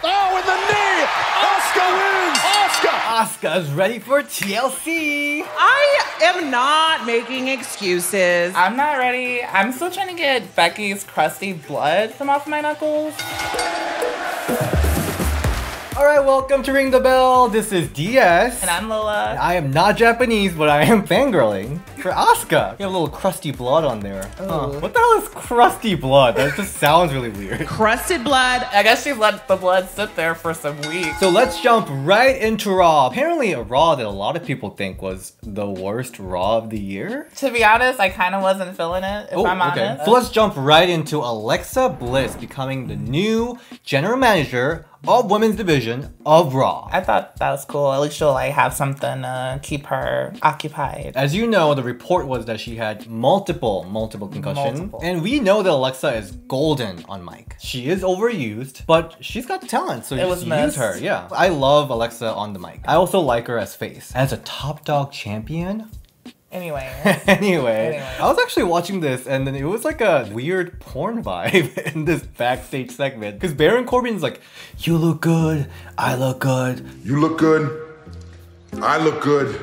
Oh, and the knee! Asuka wins! Asuka's ready for TLC. I am not making excuses. I'm not ready. I'm still trying to get Becky's crusty blood come off my knuckles. Alright, welcome to Ring the Bell. This is DS. And I'm Lola. I am not Japanese, but I am fangirling for Asuka. You have a little crusty blood on there. Huh. What the hell is crusty blood? That just sounds really weird. Crusted blood. I guess she let the blood sit there for some weeks. So let's jump right into Raw. Apparently a Raw that a lot of people think was the worst Raw of the year. To be honest, I kind of wasn't feeling it, if I'm honest. So let's jump right into Alexa Bliss becoming the new general manager of women's division of Raw. I thought that was cool. At least she'll like have something to keep her occupied. As you know, the report was that she had multiple concussions. And we know that Alexa is golden on mic. She is overused, but she's got talent, so just use her. Yeah. I love Alexa on the mic. I also like her as face. As a top dog champion, Anyway, I was actually watching this and then it was like a weird porn vibe in this backstage segment. Because Baron Corbin's like, you look good, I look good. You look good, I look good.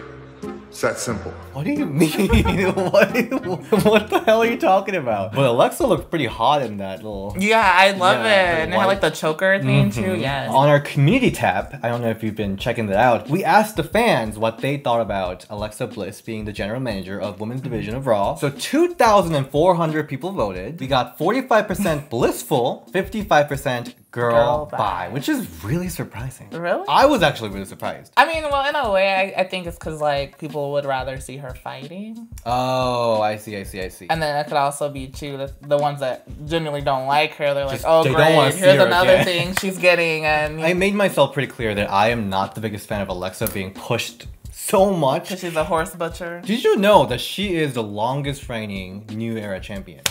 It's that simple. What do you mean? what the hell are you talking about? But Alexa looked pretty hot in that little... Yeah, I love it. And it had like the choker thing too, yes. On our community tab, I don't know if you've been checking that out, we asked the fans what they thought about Alexa Bliss being the general manager of Women's Division of Raw. So 2,400 people voted. We got 45% blissful, 55% girl bye, which is really surprising. Really? I was actually really surprised. I mean, well, in a way, I think it's because like people would rather see her fighting. Oh, I see. And then it could also be too the ones that genuinely don't like her. They're like, Just, oh they great, don't want to see here's her another again. thing she's getting. And I made myself pretty clear that I am not the biggest fan of Alexa being pushed so much. because she's a horse butcher. Did you know that she is the longest reigning New Era champion?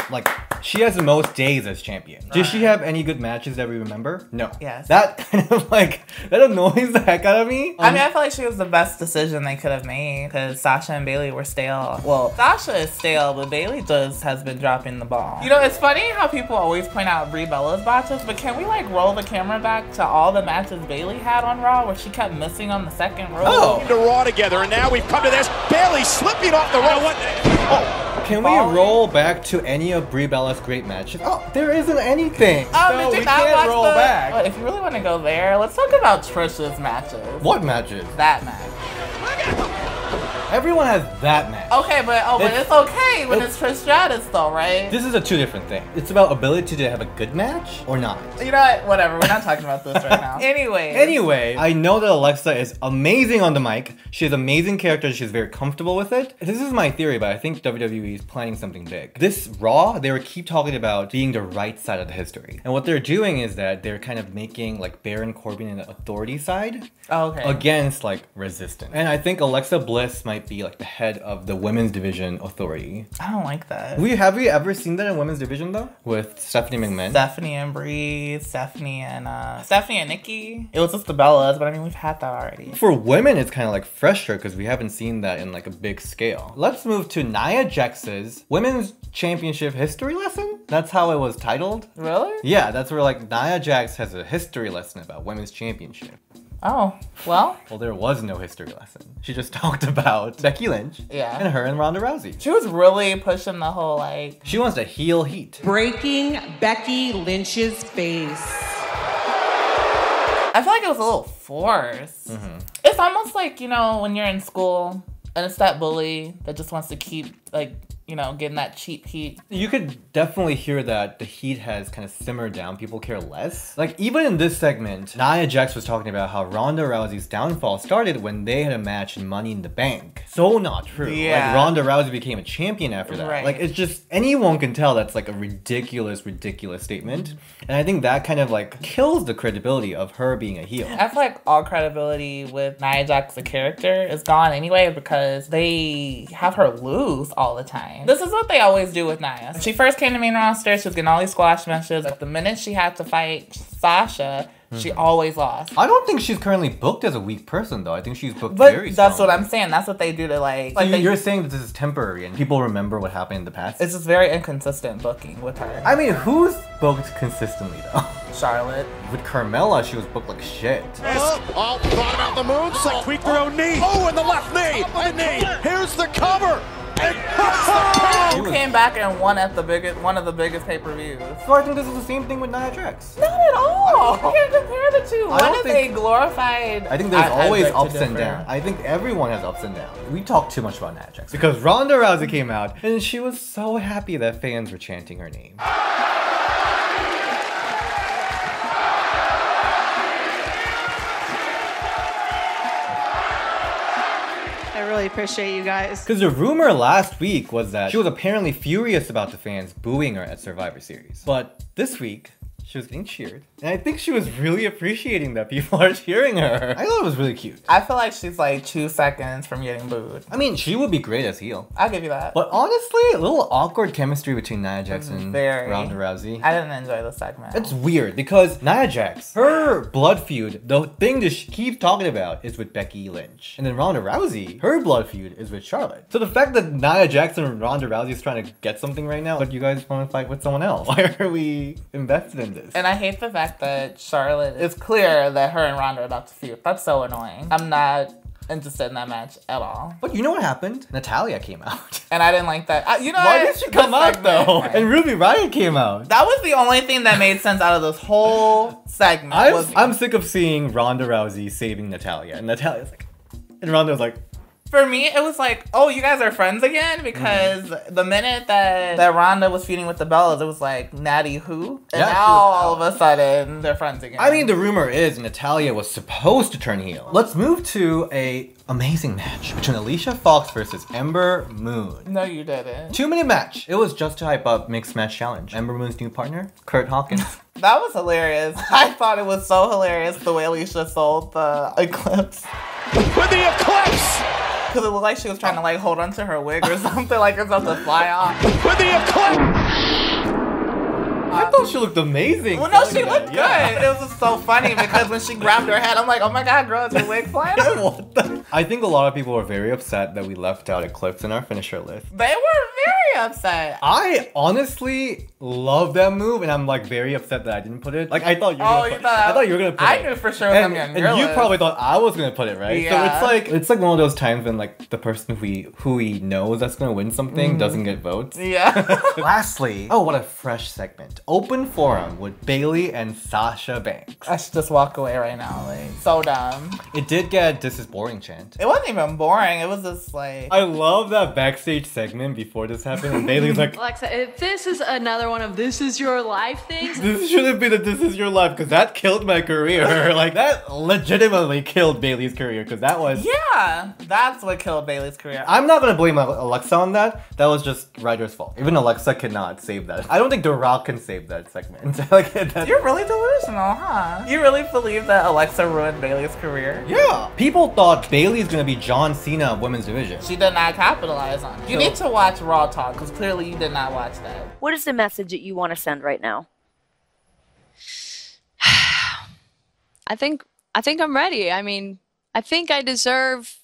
Like, she has the most days as champion. Did she have any good matches that we remember? No. Yes. That kind of like, that annoys the heck out of me. I mean, I feel like she was the best decision they could have made because Sasha and Bayley were stale. Well, Sasha is stale, but Bayley just has been dropping the ball. You know, it's funny how people always point out Brie Bella's botches, but can we like roll the camera back to all the matches Bayley had on Raw where she kept missing on the second row? To Raw together, and now we've come to this. Bayley slipping off the rope. Can we roll back to any of Brie Bella's great matches? Oh, there isn't anything. Oh, so we can't roll back. Well, if you really want to go there, let's talk about Trish's matches. What matches? That match. Everyone has that match. Okay, but it's okay when it's Trish Stratus though, right? This is a two different thing. It's about ability to have a good match or not. You know what? Whatever. We're not talking about this right now. Anyway, I know that Alexa is amazing on the mic. She has amazing characters. She's very comfortable with it. This is my theory, but I think WWE is planning something big. This Raw, they were keep talking about being the right side of the history. And what they're doing is that they're kind of making like Baron Corbin an authority side against like resistance. And I think Alexa Bliss might be like the head of the women's division authority. I don't like that. Have we ever seen that in women's division though? With Stephanie McMahon? Stephanie and Brie, Stephanie and Nikki. It was just the Bellas, but I mean we've had that already. For women, it's kind of like fresher because we haven't seen that in like a big scale. Let's move to Nia Jax's Women's Championship History Lesson. That's how it was titled. Really? Yeah, that's where like Nia Jax has a history lesson about women's championship. Oh, well. Well, there was no history lesson. She just talked about Becky Lynch and her and Ronda Rousey. She was really pushing the whole like... She wants to heel heat. Breaking Becky Lynch's face. I feel like it was a little forced. It's almost like, you know, when you're in school and it's that bully that just wants to keep like, you know, getting that cheap heat. You could definitely hear that the heat has kind of simmered down. People care less. Like, even in this segment, Nia Jax was talking about how Ronda Rousey's downfall started when they had a match in Money in the Bank. So not true. Yeah. Like, Ronda Rousey became a champion after that. Right. Like, it's just, anyone can tell that's like a ridiculous statement. And I think that kind of like kills the credibility of her being a heel. I feel like all credibility with Nia Jax, the character, is gone anyway because they have her lose all the time. This is what they always do with Nia. When she first came to main roster, she was getting all these squash matches. Like the minute she had to fight Sasha, She always lost. I don't think she's currently booked as a weak person, though. I think she's booked But very that's strongly. what I'm saying. That's what they do to like. So they, you're saying that this is temporary and people remember what happened in the past? it's just very inconsistent booking with her. I mean, who's booked consistently, though? Charlotte. With Carmella, she was booked like shit. Oh, thought about the moonsault. Tweaked her own knee. Oh, and the left knee. The knee. Here's the cover. And Who came back and won at one of the biggest pay-per-views? So I think this is the same thing with Nia Jax. Not at all. You can't compare the two. I don't One is think- a glorified. I think there's always beg to ups and differ. downs. I think everyone has ups and downs. We talk too much about Nia Jax because Ronda Rousey came out and she was so happy that fans were chanting her name. I really appreciate you guys. Because the rumor last week was that she was apparently furious about the fans booing her at Survivor Series. But this week, she was getting cheered. And I think she was really appreciating that people are cheering her. I thought it was really cute. I feel like she's like 2 seconds from getting booed. I mean, she would be great as heel. I'll give you that. But honestly, a little awkward chemistry between Nia Jax and Very. Ronda Rousey. I didn't enjoy the segment. It's weird because Nia Jax, her blood feud, the thing that she keeps talking about is with Becky Lynch. And then Ronda Rousey, her blood feud is with Charlotte. So the fact that Nia Jax and Ronda Rousey is trying to get something right now, but you guys want to fight with someone else. Why are we invested in this? And I hate the fact that Charlotte, it's clear that her and Ronda are about to feud. That's so annoying. I'm not interested in that match at all. But you know what happened? Natalia came out. And I didn't like that. You know Why what? did she come out though? And Ruby Riott came out. That was the only thing that made sense out of this whole segment. I'm sick of seeing Ronda Rousey saving Natalia. And Natalia's like, and Ronda's like, For me, it was like, oh, you guys are friends again? Because the minute that Ronda was feuding with the Bellas, it was like, Natty who? And Yeah, now she was all of a sudden, they're friends again. I mean, the rumor is Natalia was supposed to turn heel. Let's move to a amazing match between Alicia Fox versus Ember Moon. No, you didn't. 2-minute match. It was just to hype up Mixed Match Challenge. Ember Moon's new partner, Kurt Hawkins. That was hilarious. I thought it was so hilarious the way Alicia sold the Eclipse. with the eclipse. Because it looked like she was trying to like hold onto her wig or something, like it's about to fly off. With the eclipse. I thought she looked amazing. Well, no, she selling looked that. good. It was just so funny because when she grabbed her head, I'm like, oh my god, girl, is your wig flying off? What the? I think a lot of people were very upset that we left out Eclipse in our finisher list. They were very upset. I honestly love that move, and I'm like very upset that I didn't put it. Like I thought you were gonna put it. I thought you were gonna put it. I knew for sure it was And, gonna be on and your you list. probably thought I was gonna put it, right? Yeah. So it's like one of those times when like the person who he knows that's gonna win something doesn't get votes. Yeah. Lastly, oh what a fresh segment. Open forum with Bayley and Sasha Banks. I should just walk away right now. Like, so dumb. It did get "This is boring" chant. It wasn't even boring. It was just like. I love that backstage segment before this happened, and Bayley's like, Alexa, if this is another one of this is your life things, this shouldn't be the "This is your life" because that killed my career. Like that legitimately killed Bayley's career because that was. Yeah, that's what killed Bayley's career. I'm not gonna blame Alexa on that. That was just writer's fault. Even Alexa cannot save that. I don't think The Rock can save that segment. Like that. You're really delusional, huh? You really believe that Alexa ruined Bayley's career? Yeah. People thought Bayley's gonna be John Cena of women's division. She did not capitalize on it. You need to watch Raw Talk because clearly you did not watch that. What is the message that you want to send right now? I think I'm ready. I mean, I think I deserve.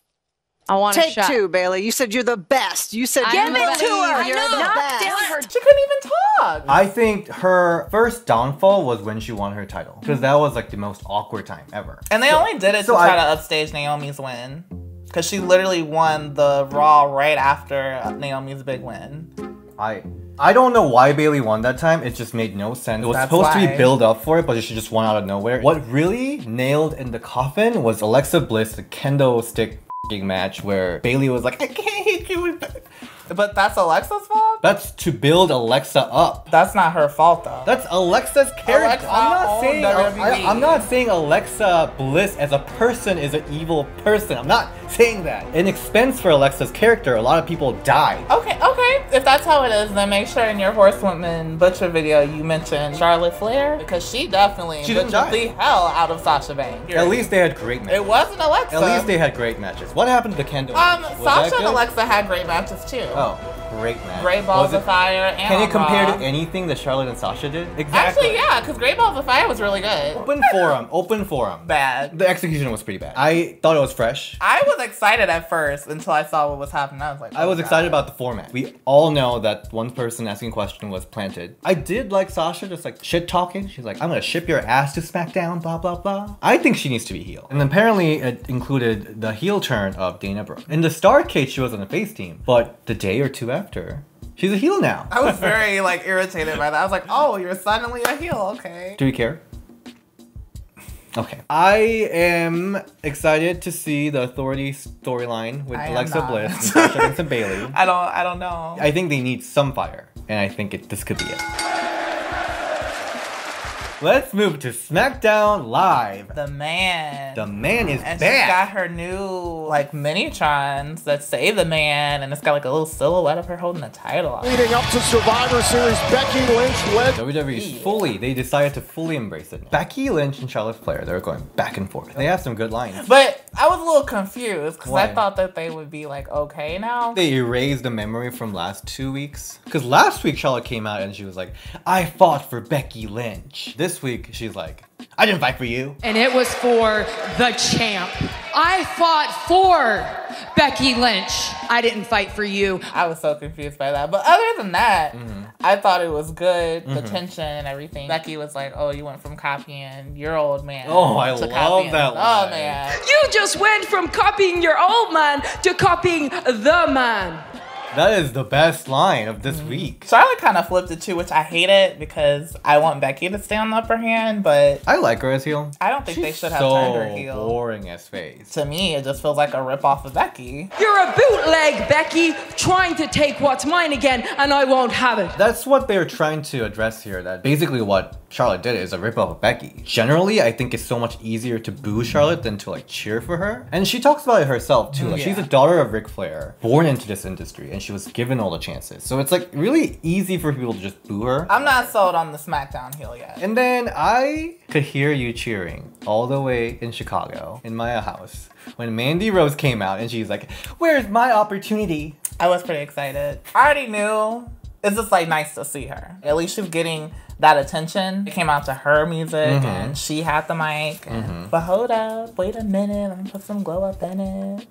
I want a Take shot. 2, Bayley. You said you're the best. You said Give give it it to to her. her. You're the Knock best. down her- She couldn't even talk. I think her first downfall was when she won her title because that was like the most awkward time ever. And they only did it to try to upstage Naomi's win. Because she literally won the Raw right after Naomi's big win. I don't know why Bayley won that time. It just made no sense. It was supposed to be build up for it, but she just won out of nowhere. What really nailed in the coffin was Alexa Bliss, the kendo stick match where Bayley was like, I can't hit you with that. But that's Alexa's fault? That's to build Alexa up. That's not her fault though. That's Alexa's character. Alexa I'm not saying Alexa Bliss as a person is an evil person. I'm not saying that. In expense for Alexa's character, a lot of people died. Okay. If that's how it is, then make sure in your Horsewoman Butcher video you mention Charlotte Flair because she definitely She didn't butchered die. the hell out of Sasha Banks. At least they had great matches. It wasn't Alexa. At least they had great matches. What happened to the kendo match? Was that Sasha and good? Alexa had great matches too. Oh. great match. Great Balls of Fire and Can you compare Raw. to anything that Charlotte and Sasha did? Exactly. Actually, yeah, because Great Balls of Fire was really good. Open forum. Bad. The execution was pretty bad. I thought it was fresh. I was excited at first until I saw what was happening. I was like, I was excited about the format. We all know that one person asking a question was planted. I did like Sasha just like shit talking. She's like, I'm gonna ship your ass to SmackDown, blah, blah, blah. I think she needs to be heel. And apparently it included the heel turn of Dana Brooke. In the Starrcade, she was on the face team, but the day or two after, she's a heel now. I was very like irritated by that. I was like, oh, you're suddenly a heel, okay. Do we care? Okay. I am excited to see the Authority storyline with Alexa Bliss and Sasha Banks and Bayley. I don't know. I think they need some fire, and I think this could be it. Let's move to SmackDown Live. The man. The man is and back. She's got her new like mini-trons that say the man, and it's got like a little silhouette of her holding the title. Leading up to Survivor Series, Becky Lynch led. WWE they decided to fully embrace it. Becky Lynch and Charlotte Flair, they're going back and forth. They have some good lines. But I was a little confused because Why? I thought that they would be like okay now. They erased the memory from last 2 weeks. Because last week Charlotte came out and she was like, I fought for Becky Lynch. This week she's like, I didn't fight for you. And it was for the champ. I fought for Becky Lynch. I didn't fight for you. I was so confused by that. But other than that, I thought it was good, the tension and everything. Becky was like, oh, you went from copying your old man Oh, I to love that the line. man. You just went from copying your old man to copying the man. That is the best line of this week. Charlotte kind of flipped it too, which I hate it because I want Becky to stay on the upper hand, but I like her as heel. I don't think they should have so turned her heel. boring as face. To me, it just feels like a ripoff of Becky. You're a bootleg, Becky, trying to take what's mine again, and I won't have it. That's what they're trying to address here. That basically what Charlotte did is a ripoff of Becky. Generally, I think it's so much easier to boo Charlotte than to like cheer for her. And she talks about it herself too. Like she's a daughter of Ric Flair, born into this industry, and she was given all the chances. So it's like really easy for people to just boo her. I'm not sold on the SmackDown heel yet. And then I could hear you cheering all the way in Chicago, in my house, when Mandy Rose came out and she's like, where's my opportunity? I was pretty excited. I already knew. It's just like nice to see her. At least she's getting that attention. It came out to her music and she had the mic. But hold up, wait a minute, let me put some glow up in it.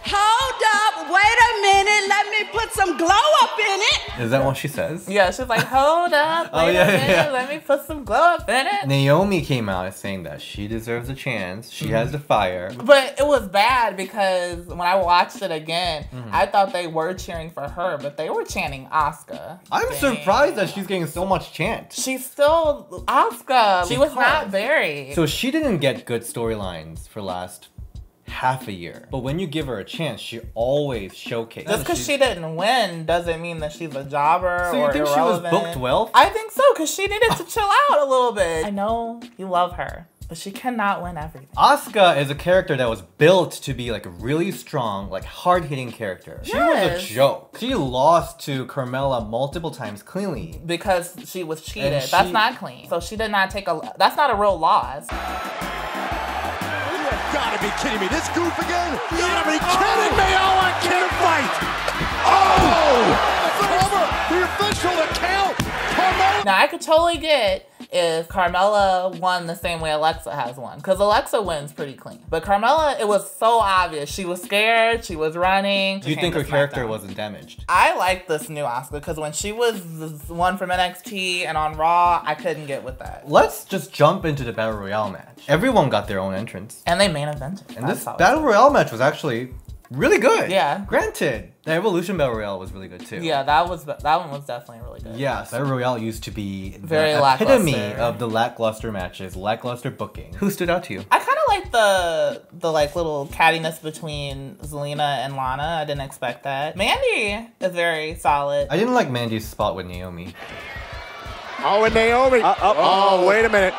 Hold up, wait a minute, let me put some glow up in it. Is that what she says? Yeah, she's like, hold up, wait a minute, let me put some glow up in it. Naomi came out saying that she deserves a chance. She has the fire. But it was bad because when I watched it again, I thought they were cheering for her, but they were chanting Asuka. I'm surprised that she's getting so much chant. She's still Asuka. She was not buried. So she didn't get good storylines for last half a year. But when you give her a chance, she always showcases. Just because she didn't win doesn't mean that she's a jobber so or you think irrelevant. she was booked well? I think so, because she needed to chill out a little bit. I know you love her, but she cannot win everything. Asuka is a character that was built to be like a really strong, like hard-hitting character. She was a joke. She lost to Carmella multiple times cleanly. Because she was cheated. That's not clean. So she did not take that's not a real loss. You gotta be kidding me. This goof again? You gotta be kidding me. Oh, I can't fight. Oh! The official account. Carmella. Now, I could totally get if Carmella won the same way Alexa has won. Because Alexa wins pretty clean. But Carmella, it was so obvious. She was scared. She was running. Do you think her character wasn't damaged? I like this new Asuka because when she was the one from NXT and on Raw, I couldn't get with that. Let's just jump into the Battle Royale match. Everyone got their own entrance. And they main evented. And this Battle Royale match was actually really good. Yeah. Granted, the Evolution Battle Royale was really good too. Yeah, that one was definitely really good. Yes, Battle Royale used to be very the lackluster. epitome of the lackluster matches, lackluster booking. Who stood out to you? I kind of like the like little cattiness between Zelina and Lana. I didn't expect that. Mandy is very solid. I didn't like Mandy's spot with Naomi. Oh, and Naomi. Oh, wait a minute.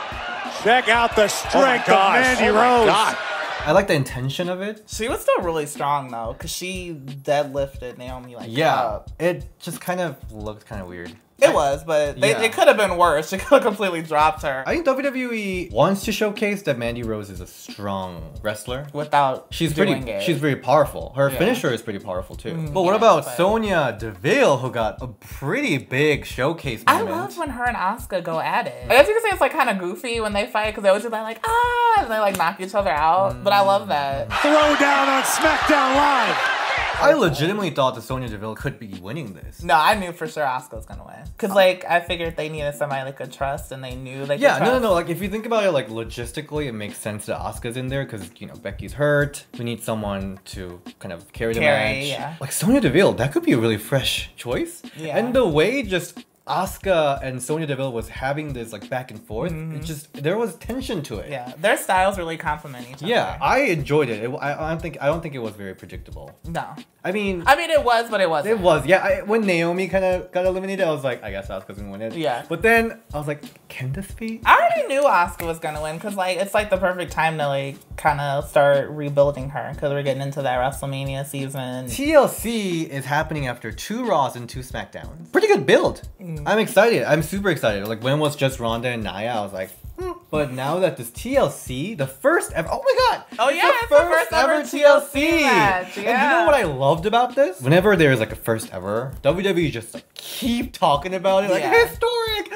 Check out the strength of Mandy Rose. I like the intention of it. She was still really strong though, because she deadlifted Naomi like up. It just kind of looked kind of weird. It was, but it could have been worse. She could have completely dropped her. I think WWE wants to showcase that Mandy Rose is a strong wrestler. Without she's very powerful. Her finisher is pretty powerful too. But what about Sonya Deville, who got a pretty big showcase moment? I love when her and Asuka go at it. I guess you could say it's like kind of goofy when they fight because they always just like ah, and they like knock each other out. But I love that. Throwdown on SmackDown Live. I legitimately thought that Sonya Deville could be winning this. No, I knew for sure Asuka was gonna win. Cause like I figured they needed somebody they could trust, and they knew they could trust. No. Like if you think about it, like logistically, it makes sense that Asuka's in there because you know Becky's hurt. We need someone to kind of carry the match. Yeah. Like Sonya Deville, that could be a really fresh choice. Yeah. And the way just Asuka and Sonya Deville was having this like back and forth. It just there was tension to it. Yeah, their styles really complement each other. Yeah, I enjoyed it. I don't think it was very predictable. No. I mean it was, but it wasn't. It was, yeah. When Naomi kind of got eliminated, I was like, I guess Asuka's gonna win it. Yeah. But then I was like, can this be? I already knew Asuka was gonna win because like it's like the perfect time to like kind of start rebuilding her because we're getting into that WrestleMania season. TLC is happening after 2 Raws and 2 SmackDowns. Pretty good build. I'm excited. I'm super excited. Like when it was just Ronda and Nia, I was like, But now that this TLC, the first ever, oh my god! Oh yeah, it's the first ever TLC match. Yeah. And you know what I loved about this? Whenever there's like a first ever, WWE just like keep talking about it, like historic.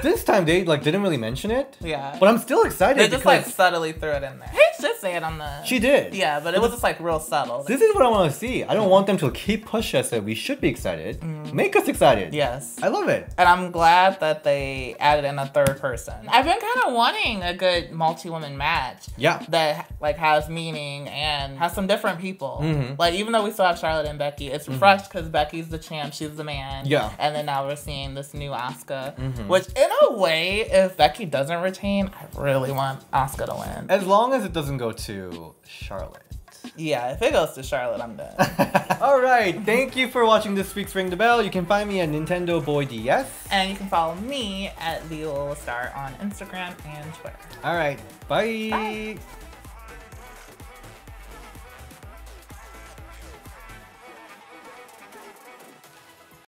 This time they like didn't really mention it. Yeah. But I'm still excited. They just like subtly threw it in there. Paige did say it on the. She did. Yeah, but it was just like real subtle. This is what I want to see. I don't want them to keep push us that we should be excited. Make us excited. Yes. I love it. And I'm glad that they added in a third person. I've been kind of wanting a good multi-woman match. Yeah. That like has meaning and has some different people. Like even though we still have Charlotte and Becky, it's fresh because Becky's the champ, she's the man. Yeah. And then now we're seeing this new Asuka, which in a way, if Becky doesn't retain, I really want Asuka to win. As long as it doesn't go to Charlotte. Yeah, if it goes to Charlotte, I'm done. Alright, thank you for watching this week's Ring the Bell. You can find me at Nintendo Boy DS. And you can follow me at The Little Star on Instagram and Twitter. Alright, bye.